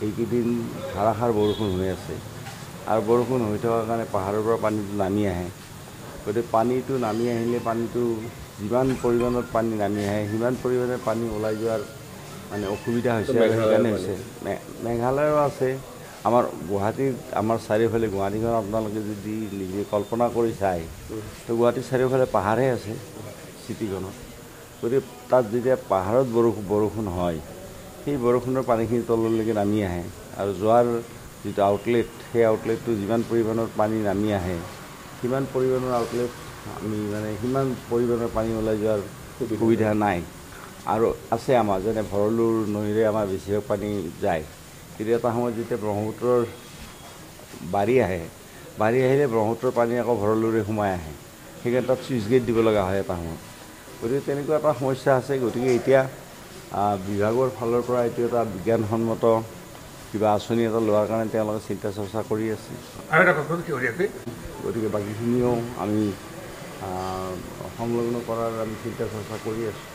এইকেইদিন ধাৰাসাৰ বৰষুণ হৈ আছে আৰু বৰষুণ হৈ থকাৰ কাৰণে পাহাৰৰ পৰা পানীটো নামি আহে। গতিকে পানীটো নামি আহিলে পানীটো যিমান পৰিমাণত পানী নামি আহে সিমান পৰিমাণে পানী ওলাই যোৱাৰ মানে অসুবিধা হৈছে আৰু সেইকাৰণে হৈছে। মেঘালয়ৰো আছে, আমাৰ গুৱাহাটীত আমাৰ চাৰিওফালে গুৱাহাটীখন আপোনালোকে যদি নিজে কল্পনা কৰি চায় তো গুৱাহাটীৰ চাৰিওফালে পাহাৰহে আছে চিটিখনত। গতিকে তাত যেতিয়া পাহাৰত বৰষুণ হয় সেই বৰষুণৰ পানীখিনি তললৈকে নামি আহে আৰু যোৱাৰ যিটো আউটলেট সেই আউটলেটটো যিমান পৰিমাণৰ পানী নামি আহে সিমান পৰিমাণৰ আউটলেট আমি মানে সিমান পৰিমাণৰ পানী ওলাই যোৱাৰ সুবিধা নাই। আৰু আছে আমাৰ যেনে ভৰলুৰ নৈৰে আমাৰ বেছিভাগ পানী যায়, কিন্তু এটা সময়ত যেতিয়া ব্ৰহ্মপুত্ৰৰ বাঢ়ি আহিলে ব্ৰহ্মপুত্ৰৰ পানী আকৌ ভৰলুৰে সোমাই আহে, সেইকাৰণে তাত চুইচ গেট দিব লগা হয় এটা সময়ত। গতিকে তেনেকুৱা এটা সমস্যা আছে। গতিকে এতিয়া বিভাগৰ ফালৰ পৰা এইটো এটা বিজ্ঞানসন্মত কিবা আঁচনি এটা লোৱাৰ কাৰণে তেওঁলোকে চিন্তা চৰ্চা কৰি আছে। গতিকে বাকীখিনিও আমি সংলগ্ন কৰাৰ আমি চিন্তা চৰ্চা কৰি আছোঁ।